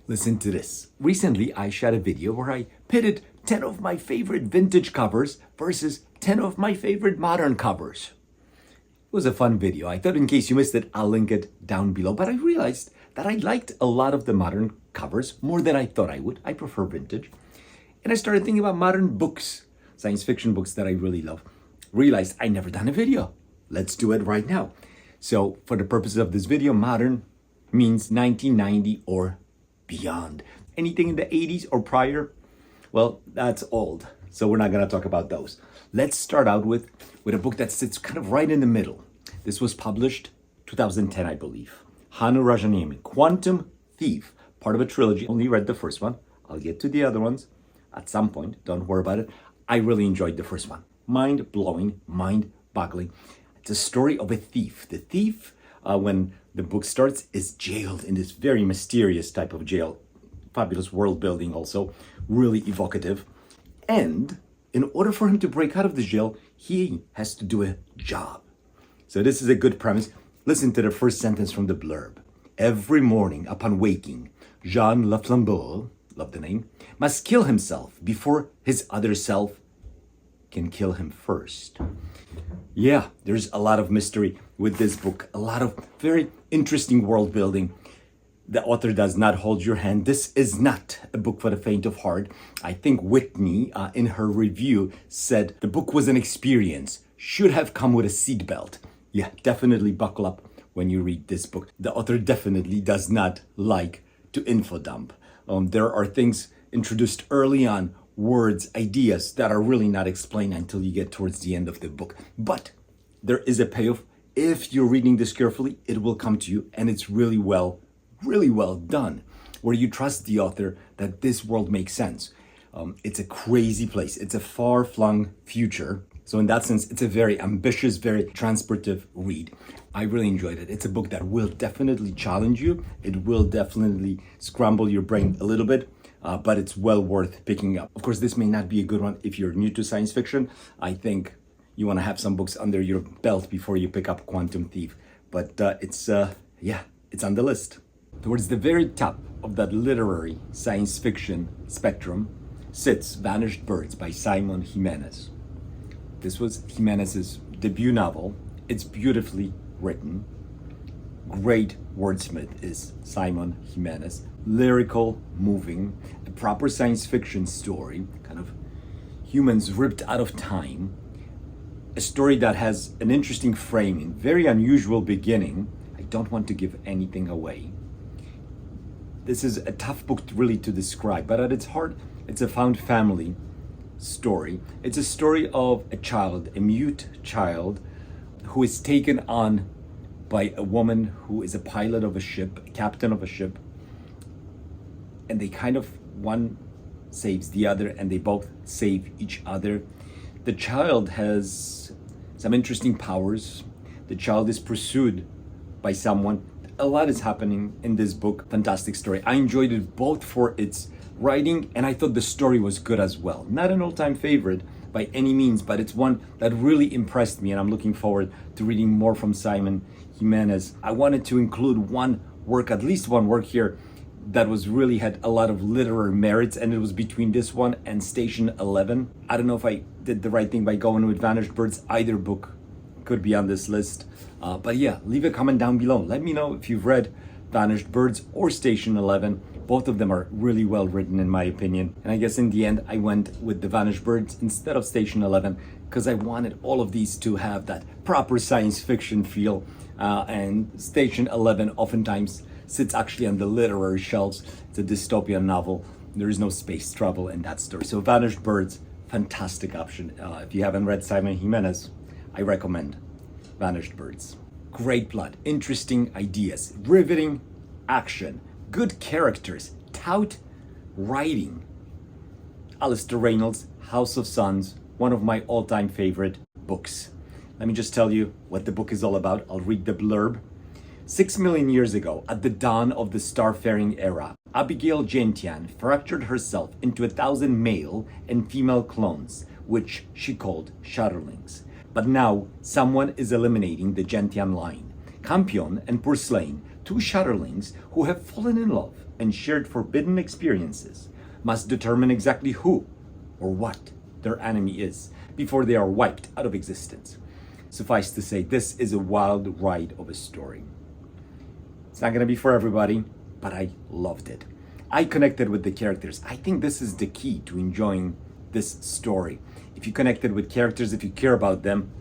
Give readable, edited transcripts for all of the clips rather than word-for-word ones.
Listen to this. Recently, I shot a video where I pitted 10 of my favorite vintage covers versus 10 of my favorite modern covers. It was a fun video. I thought in case you missed it, I'll link it down below. But I realized that I liked a lot of the modern covers more than I thought I would. I prefer vintage. And I started thinking about modern books, science fiction books that I really love. Realized I never done a video. Let's do it right now. So for the purposes of this video, modern means 1990 or beyond. Anything in the 80s or prior, well, that's old. So we're not gonna talk about those. Let's start out with a book that sits kind of right in the middle. This was published 2010, I believe. Hannu Rajaniemi, Quantum Thief, part of a trilogy. Only read the first one. I'll get to the other ones at some point. Don't worry about it. I really enjoyed the first one. Mind-blowing, mind-boggling. It's a story of a thief. The thief, when the book starts, is jailed in this very mysterious type of jail. Fabulous world building also, really evocative. And in order for him to break out of the jail, he has to do a job. So this is a good premise. Listen to the first sentence from the blurb. Every morning upon waking, Jean Laflambeau, love the name, must kill himself before his other self can kill him first. Yeah, there's a lot of mystery with this book, a lot of very interesting world building. The author does not hold your hand. This is not a book for the faint of heart. I think Whitney, in her review, said the book was an experience, should have come with a seatbelt. Yeah, definitely buckle up when you read this book. The author definitely does not like to info dump. There are things introduced early on, words, ideas that are really not explained until you get towards the end of the book. But there is a payoff. If you're reading this carefully, it will come to you, and it's really well done, where you trust the author that this world makes sense. It's a crazy place. It's a far-flung future. So in that sense, it's a very ambitious, very transportive read. I really enjoyed it. It's a book that will definitely challenge you. It will definitely scramble your brain a little bit, but it's well worth picking up. Of course, this may not be a good one if you're new to science fiction. I think you want to have some books under your belt before you pick up Quantum Thief. But it's on the list. Towards the very top of that literary science fiction spectrum sits Vanished Birds by Simon Jimenez. This was Jimenez's debut novel. It's beautifully written. Great wordsmith is Simon Jimenez. Lyrical, moving, a proper science fiction story, kind of humans ripped out of time. A story that has an interesting framing, very unusual beginning. I don't want to give anything away. This is a tough book really to describe, but at its heart, it's a found family story. It's a story of a child, a mute child, who is taken on by a woman who is a pilot of a ship, a captain of a ship. And they kind of, one saves the other, and they both save each other. The child has some interesting powers. The child is pursued by someone. A lot is happening in this book. Fantastic story. I enjoyed it both for its writing, and I thought the story was good as well. Not an all-time favorite by any means, but it's one that really impressed me, and I'm looking forward to reading more from Simon Jimenez. I wanted to include one work, at least one work here, that was really had a lot of literary merits, and it was between this one and Station 11. I don't know if I did the right thing by going with Vanished Birds. Either book could be on this list. But yeah, leave a comment down below. Let me know if you've read Vanished Birds or Station 11. Both of them are really well written in my opinion. And I guess in the end, I went with the Vanished Birds instead of Station 11 because I wanted all of these to have that proper science fiction feel. And Station 11 oftentimes sits actually on the literary shelves. It's a dystopian novel. There is no space travel in that story. So Vanished Birds, fantastic option. If you haven't read Simon Jimenez, I recommend Vanished Birds. Great plot, interesting ideas, riveting action, good characters, taut writing. Alastair Reynolds, House of Suns, one of my all-time favorite books. Let me just tell you what the book is all about. I'll read the blurb. 6 million years ago, at the dawn of the starfaring era, Abigail Gentian fractured herself into 1,000 male and female clones, which she called Shutterlings. But now, someone is eliminating the Gentian line. Campion and Purslane, two Shutterlings who have fallen in love, and shared forbidden experiences must determine exactly who or what their enemy is before they are wiped out of existence. Suffice to say, this is a wild ride of a story. It's not going to be for everybody, but I loved it. I connected with the characters. I think this is the key to enjoying this story. If you connected with characters, if you care about them,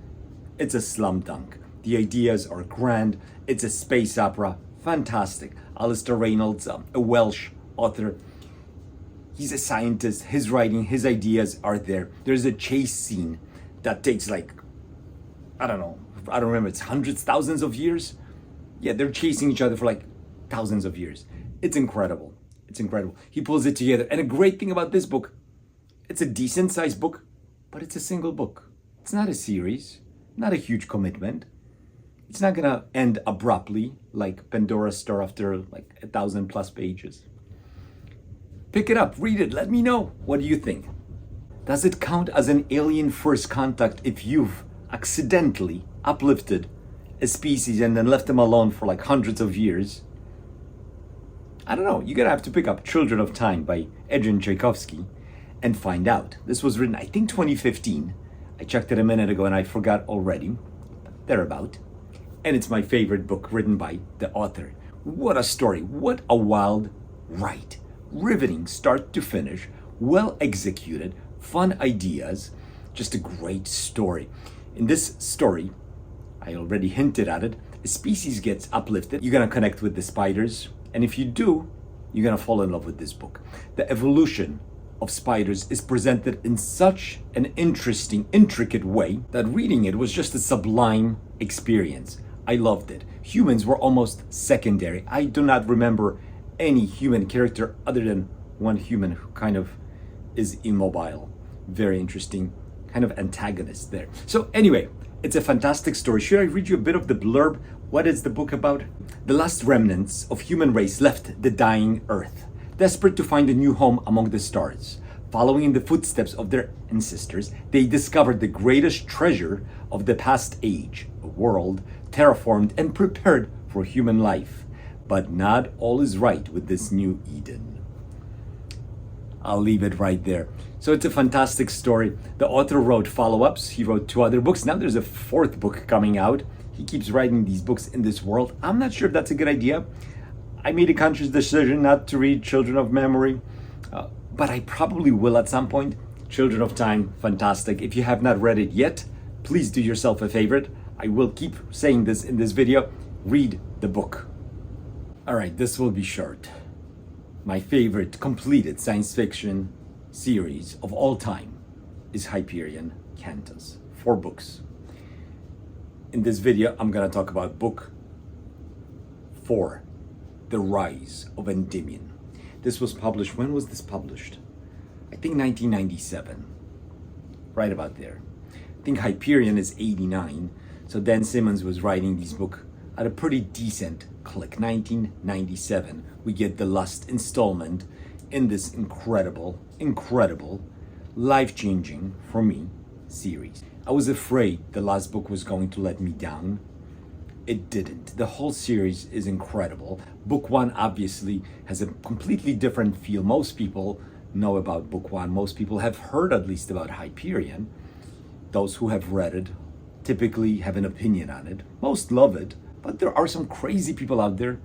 it's a slam dunk. The ideas are grand. It's a space opera. Fantastic. Alastair Reynolds, a Welsh author. He's a scientist. His writing, his ideas are there. There's a chase scene that takes like, I don't remember, it's hundreds, thousands of years. Yeah, they're chasing each other for like thousands of years. It's incredible. It's incredible. He pulls it together. And a great thing about this book, it's a decent sized book, but it's a single book. It's not a series, not a huge commitment. It's not gonna end abruptly like Pandora's Store after like 1,000+ pages. Pick it up, read it, let me know. What do you think? Does it count as an alien first contact if you've accidentally uplifted a species and then left them alone for like hundreds of years? I don't know, you're gonna have to pick up Children of Time by Adrian Tchaikovsky and find out. This was written, I think 2015. I checked it a minute ago and I forgot already. Thereabout. And it's my favorite book written by the author. What a story, what a wild ride. Riveting start to finish, well executed, fun ideas, just a great story. In this story, I already hinted at it, a species gets uplifted. You're gonna connect with the spiders. And if you do, you're gonna fall in love with this book. The evolution of spiders is presented in such an interesting, intricate way that reading it was just a sublime experience. I loved it. Humans were almost secondary. I do not remember any human character other than one human who kind of is immobile. Very interesting, kind of antagonist there. So anyway, it's a fantastic story. Should I read you a bit of the blurb? What is the book about? The last remnants of human race left the dying Earth, desperate to find a new home among the stars. Following in the footsteps of their ancestors, they discovered the greatest treasure of the past age, a world terraformed and prepared for human life. But not all is right with this new Eden. I'll leave it right there. So it's a fantastic story. The author wrote follow-ups. He wrote 2 other books. Now there's a 4th book coming out. He keeps writing these books in this world. I'm not sure if that's a good idea. I made a conscious decision not to read Children of Memory, but I probably will at some point. Children of Time, fantastic. If you have not read it yet, please do yourself a favor. I will keep saying this in this video. Read the book. All right, this will be short. My favorite completed science fiction series of all time is Hyperion Cantos. 4 books. In this video, I'm gonna talk about book 4, The Rise of Endymion. This was published, when was this published? I think 1997, right about there. I think Hyperion is 89, so then Simmons was writing these books at a pretty decent click. 1997, we get the last installment in this incredible, life-changing, for me, series. I was afraid the last book was going to let me down. It didn't. The whole series is incredible. Book 1 obviously has a completely different feel. Most people know about book 1. Most people have heard at least about Hyperion. Those who have read it typically have an opinion on it. Most love it, but there are some crazy people out there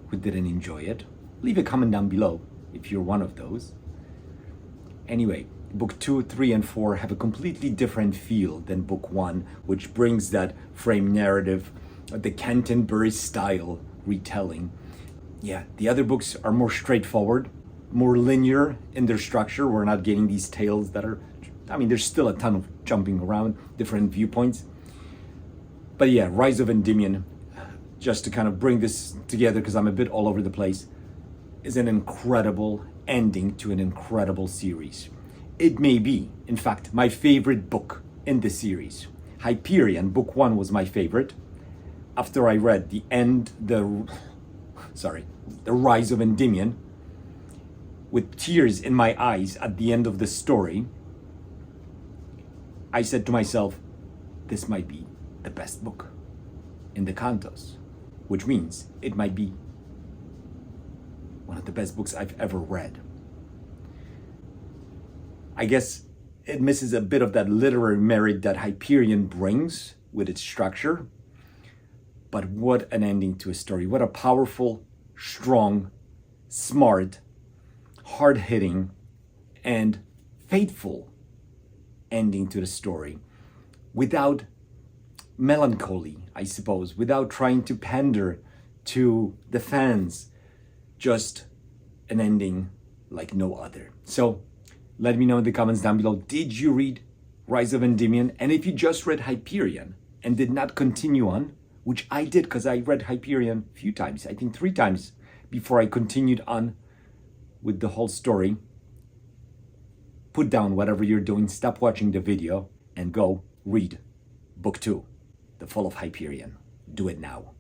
who didn't enjoy it. Leave a comment down below if you're one of those. Anyway, book 2, 3, and 4 have a completely different feel than book 1, which brings that frame narrative, the Canterbury style retelling. Yeah, the other books are more straightforward, more linear in their structure. We're not getting these tales that are, I mean, there's still a ton of jumping around, different viewpoints. But yeah, Rise of Endymion, just to kind of bring this together because I'm a bit all over the place, is an incredible ending to an incredible series. It may be, in fact, my favorite book in the series. Hyperion, book 1 was my favorite. After I read the Rise of Endymion, with tears in my eyes at the end of the story, I said to myself, this might be the best book in the Cantos, which means it might be one of the best books I've ever read. I guess it misses a bit of that literary merit that Hyperion brings with its structure. But what an ending to a story. What a powerful, strong, smart, hard-hitting, and faithful ending to the story. Without melancholy, I suppose, without trying to pander to the fans. Just an ending like no other. So let me know in the comments down below, did you read Rise of Endymion? And if you just read Hyperion and did not continue on, which I did because I read Hyperion a few times, I think 3 times before I continued on with the whole story, put down whatever you're doing, stop watching the video, and go read Book 2, The Fall of Hyperion. Do it now.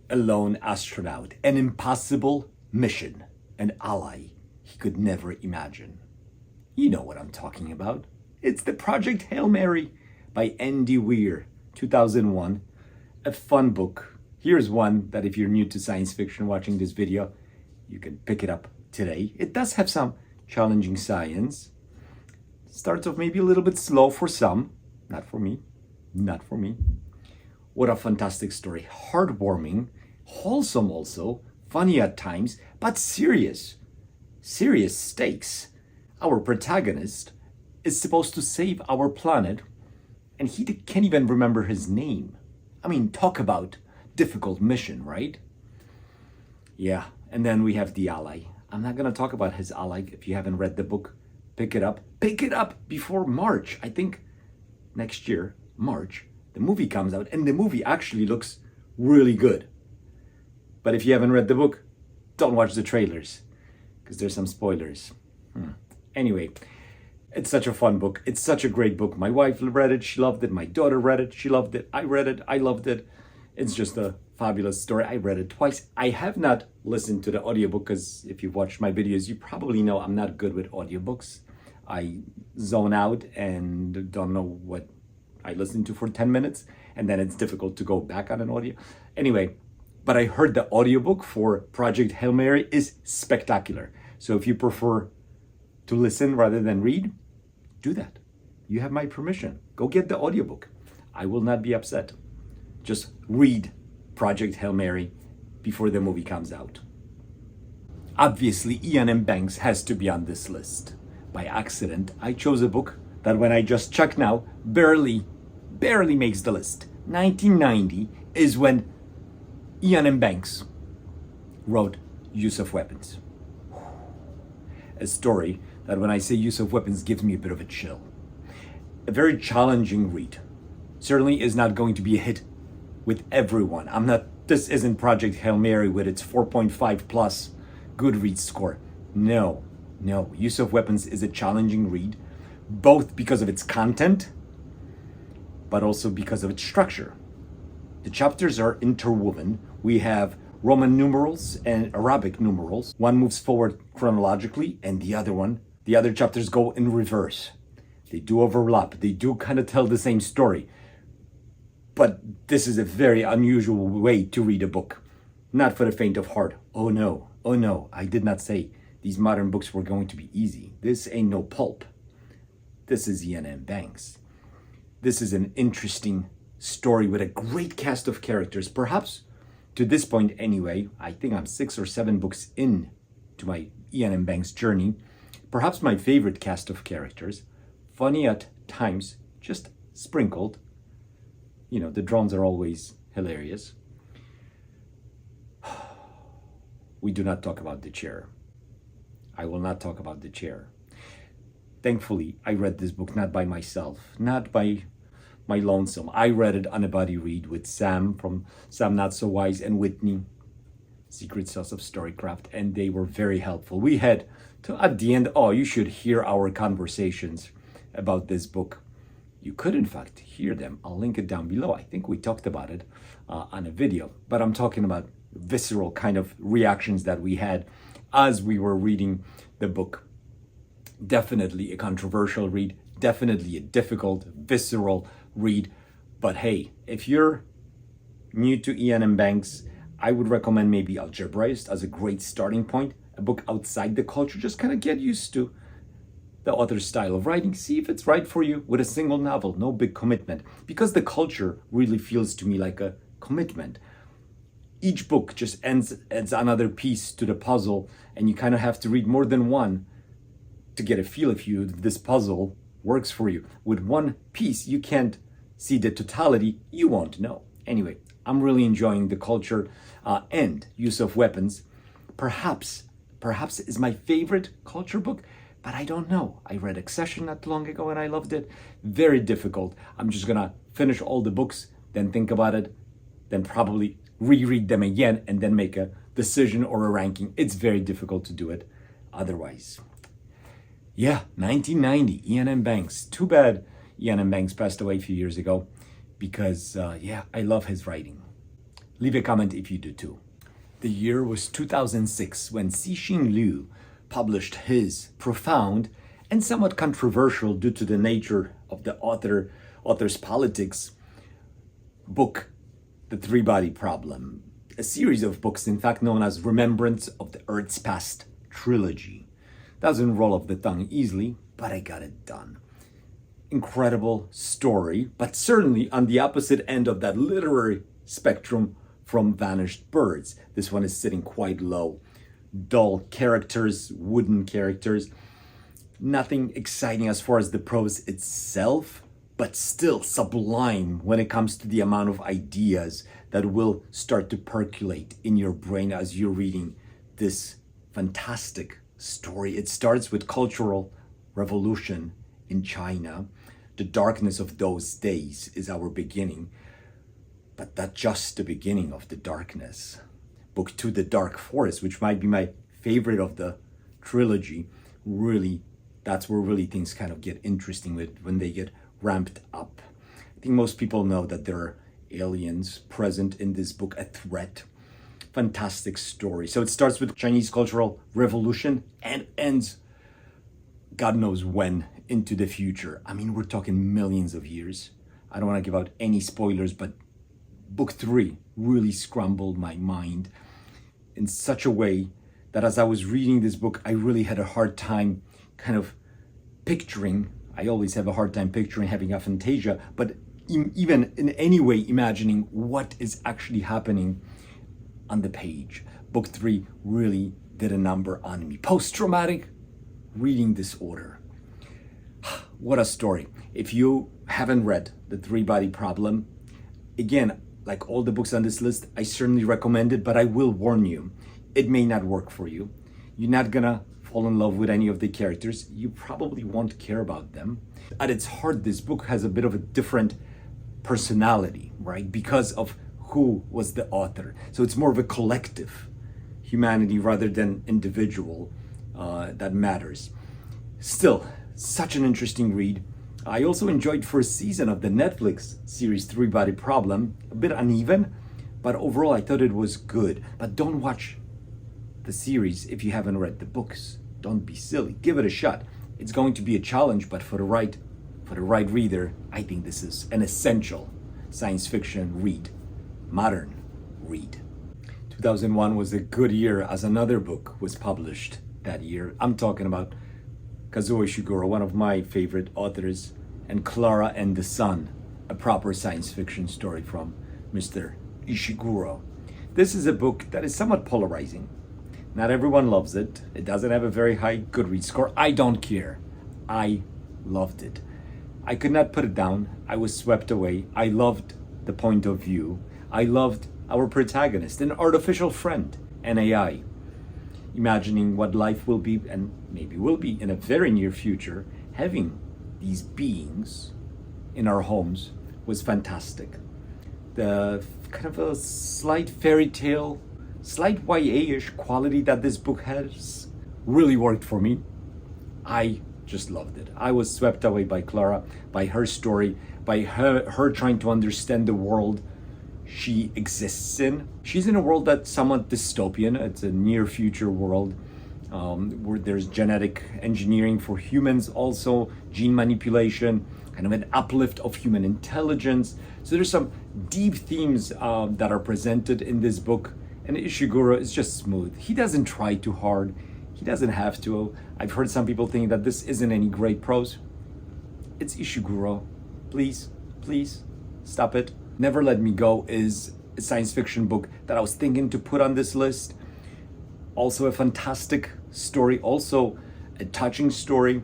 A lone astronaut, an impossible mission, an ally he could never imagine. You know what I'm talking about. It's the Project Hail Mary by Andy Weir, 2001. A fun book. Here's one that if you're new to science fiction watching this video, you can pick it up today. It does have some challenging science. Starts off maybe a little bit slow for some. Not for me. Not for me. What a fantastic story. Heartwarming, wholesome also, funny at times, but serious. Serious stakes. Our protagonist is supposed to save our planet, and he can't even remember his name. I mean, talk about difficult mission, right? Yeah, and then we have the ally. I'm not gonna talk about his ally. If you haven't read the book, pick it up. Pick it up before March. I think next year, March, the movie comes out, and the movie actually looks really good. But if you haven't read the book, don't watch the trailers, because there's some spoilers. Anyway, it's such a fun book. It's such a great book. My wife read it, she loved it. My daughter read it, she loved it. I read it, I loved it. It's just a fabulous story. I read it twice. I have not listened to the audiobook, because if you've watched my videos, you probably know I'm not good with audiobooks. I zone out and don't know what I listen to for 10 minutes, and then it's difficult to go back on an audio. Anyway, but I heard the audiobook for Project Hail Mary is spectacular. So if you prefer to listen rather than read, do that. You have my permission. Go get the audiobook. I will not be upset. Just read Project Hail Mary before the movie comes out. Obviously, Iain M. Banks has to be on this list. By accident, I chose a book that when I just check now, barely makes the list. 1990 is when Iain M. Banks wrote Use of Weapons. A story that when I say use of weapons gives me a bit of a chill. A very challenging read. Certainly is not going to be a hit with everyone. This isn't Project Hail Mary with its 4.5 plus Goodreads score. No. Use of Weapons is a challenging read, both because of its content, but also because of its structure. The chapters are interwoven. We have Roman numerals and Arabic numerals. One moves forward chronologically, and the other chapters go in reverse. They do overlap. They do kind of tell the same story. But this is a very unusual way to read a book. Not for the faint of heart. Oh no, I did not say these modern books were going to be easy. This ain't no pulp. This is Iain M. Banks. This is an interesting story with a great cast of characters. Perhaps, to this point anyway, I think I'm 6 or 7 books in to my Iain M. Banks journey. Perhaps my favorite cast of characters. Funny at times, just sprinkled. You know, the drones are always hilarious. We do not talk about the chair. I will not talk about the chair. Thankfully, I read this book not by myself, not by my lonesome. I read it on a buddy read with Sam from Sam Not So Wise and Whitney, Secret Sauce of Storycraft, and they were very helpful. We had to, at the end, you should hear our conversations about this book. You could, in fact, hear them. I'll link it down below. I think we talked about it on a video, but I'm talking about visceral kind of reactions that we had as we were reading the book. Definitely a controversial read, definitely a difficult, visceral read. But hey, if you're new to Iain M. Banks, I would recommend maybe Algebraist as a great starting point. a book outside the culture, just kind of get used to the author's style of writing, see if it's right for you with a single novel, no big commitment. Because the culture really feels to me like a commitment. Each book just adds another piece to the puzzle, and you kind of have to read more than one to get a feel if this puzzle works for you. With one piece, you can't see the totality, you won't know. Anyway, I'm really enjoying the culture and use of weapons. Perhaps is my favorite culture book, but I don't know. I read Accession not long ago and I loved it. Very difficult. I'm just gonna finish all the books, then think about it, then probably reread them again and then make a decision or a ranking. It's very difficult to do it otherwise. Yeah, 1990, Iain M. Banks. Too bad Iain M. Banks passed away a few years ago because, I love his writing. Leave a comment if you do too. The year was 2006 when Cixin Liu published his profound and somewhat controversial due to the nature of the author's politics book, The Three-Body Problem, a series of books in fact known as Remembrance of the Earth's Past trilogy. Doesn't roll off the tongue easily, but I got it done. Incredible story, but certainly on the opposite end of that literary spectrum from Vanished Birds. This one is sitting quite low. Dull characters, wooden characters. Nothing exciting as far as the prose itself, but still sublime when it comes to the amount of ideas that will start to percolate in your brain as you're reading this fantastic story. It starts with cultural revolution in China. The darkness of those days is our beginning, but that's just the beginning of the darkness. Book 2, The Dark Forest, which might be my favorite of the trilogy, really, that's where really things kind of get interesting with when they get ramped up. I think most people know that there are aliens present in this book, a threat. Fantastic story. So it starts with Chinese cultural revolution and ends God knows when into the future. I mean, we're talking millions of years. I don't want to give out any spoilers, but book 3 really scrambled my mind in such a way that as I was reading this book, I really had a hard time kind of picturing. I always have a hard time picturing having aphantasia, but even in any way imagining what is actually happening on the page. Book 3 really did a number on me. Post-traumatic reading disorder. What a story. If you haven't read The Three-Body Problem, again, like all the books on this list, I certainly recommend it, but I will warn you, it may not work for you. You're not gonna fall in love with any of the characters. You probably won't care about them. At its heart, this book has a bit of a different personality, right? Because of who was the author. So it's more of a collective humanity rather than individual that matters. Still, such an interesting read. I also enjoyed first season of the Netflix series Three-Body Problem. A bit uneven, but overall I thought it was good. But don't watch the series if you haven't read the books. Don't be silly. Give it a shot. It's going to be a challenge, but for the right reader, I think this is an essential science fiction read. Modern read. 2001 was a good year as another book was published that year. I'm talking about Kazuo Ishiguro, one of my favorite authors, and Klara and the Sun, a proper science fiction story from Mr. Ishiguro. This is a book that is somewhat polarizing. Not everyone loves it. It doesn't have a very high Goodreads score. I don't care. I loved it. I could not put it down. I was swept away. I loved the point of view. I loved our protagonist, an artificial friend, an AI. Imagining what life will be, and maybe will be in a very near future, having these beings in our homes was fantastic. The kind of a slight fairy tale, slight YA-ish quality that this book has really worked for me. I just loved it. I was swept away by Klara, by her story, by her trying to understand the world she exists in. She's in a world that's somewhat dystopian. It's a near future world where there's genetic engineering for humans, also gene manipulation, kind of an uplift of human intelligence. So there's some deep themes that are presented in this book, And Ishiguro is just smooth. He doesn't try too hard. He doesn't have to. I've heard some people think that this isn't any great prose. It's Ishiguro. Please, please, stop it. Never Let Me Go is a science fiction book that I was thinking to put on this list. Also a fantastic story, also a touching story.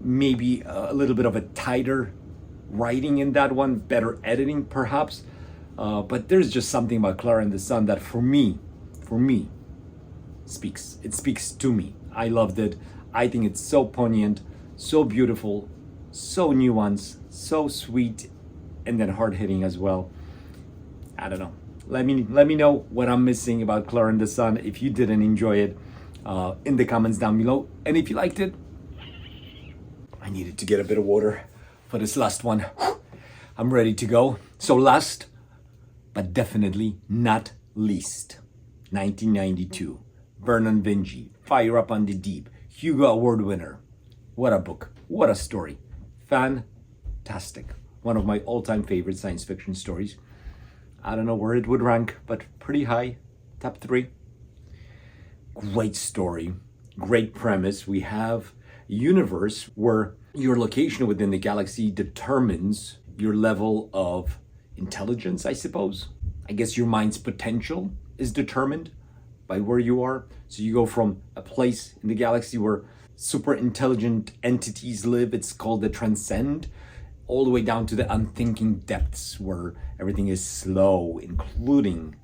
Maybe a little bit of a tighter writing in that one, better editing perhaps. But there's just something about Klara and the Sun that for me, speaks. It speaks to me. I loved it. I think it's so poignant, so beautiful, so nuanced, so sweet, and then hard-hitting as well. I don't know. Let me know what I'm missing about Klara and the Sun if you didn't enjoy it in the comments down below. And if you liked it, I needed to get a bit of water for this last one. I'm ready to go. So last, but definitely not least, 1992, Vernon Vinge, Fire Up on the Deep, Hugo Award winner. What a book, what a story. Fantastic. One of my all-time favorite science fiction stories. I don't know where it would rank, but pretty high, top 3. Great story, great premise. We have a universe where your location within the galaxy determines your level of intelligence, I suppose. I guess your mind's potential is determined by where you are. So you go from a place in the galaxy where super intelligent entities live, it's called the Transcend, all the way down to the unthinking depths where everything is slow, including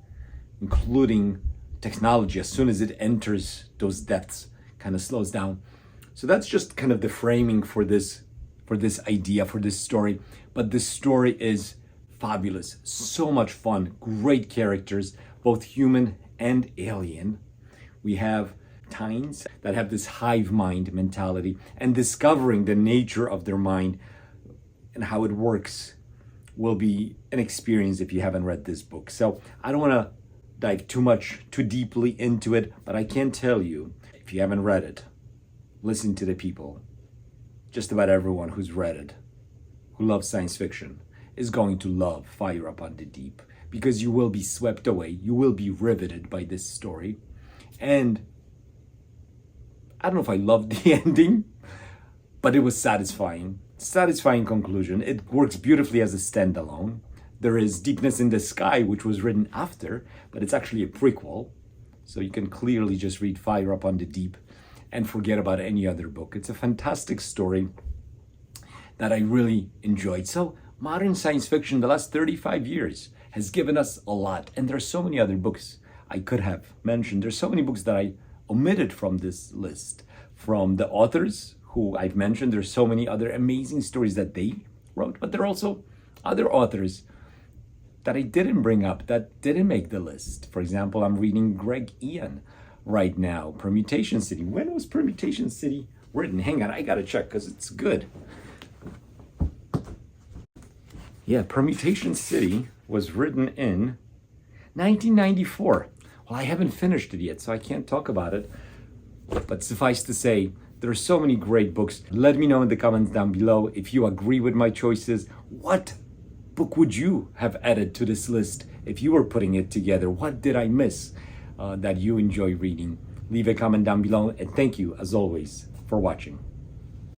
technology. As soon as it enters those depths, kind of slows down. So that's just kind of the framing for this idea, for this story. But this story is fabulous, so much fun, great characters, both human and alien. We have Tynes that have this hive mind mentality, and discovering the nature of their mind and how it works will be an experience if you haven't read this book. So I don't want to dive too deeply into it, but I can tell you, if you haven't read it, listen to the people. Just about everyone who's read it, who loves science fiction, is going to love Fire Up on the Deep, because you will be swept away, you will be riveted by this story. And I don't know if I loved the ending, but it was satisfying. Satisfying conclusion. It works beautifully as a standalone. There is Deepness in the Sky, which was written after, but it's actually a prequel. So you can clearly just read Fire Up on the Deep and forget about any other book. It's a fantastic story that I really enjoyed. So modern science fiction, the last 35 years, has given us a lot. And there's so many other books I could have mentioned. There's so many books that I omitted from this list. From the authors who I've mentioned, there's so many other amazing stories that they wrote, but there are also other authors that I didn't bring up, that didn't make the list. For example, I'm reading Greg Iain right now, Permutation City. When was Permutation City written? Hang on, I gotta check because it's good. Yeah, Permutation City was written in 1994. Well, I haven't finished it yet, so I can't talk about it. But suffice to say, there are so many great books. Let me know in the comments down below if you agree with my choices. What book would you have added to this list if you were putting it together? What did I miss that you enjoy reading? Leave a comment down below, and thank you, as always, for watching.